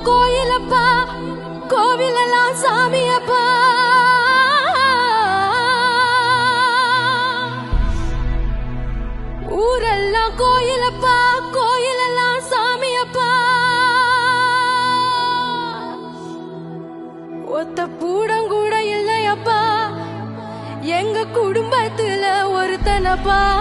கோயிலப்பா, கோவிலெல்லாம் சாமியப்பா. ஊரெல்லாம் கோயிலப்பா, கோயிலெல்லாம் சாமியப்பா. ஒத்த பூடம் கூட இல்லையப்பா, எங்க குடும்பத்துல ஒருத்தனப்பா.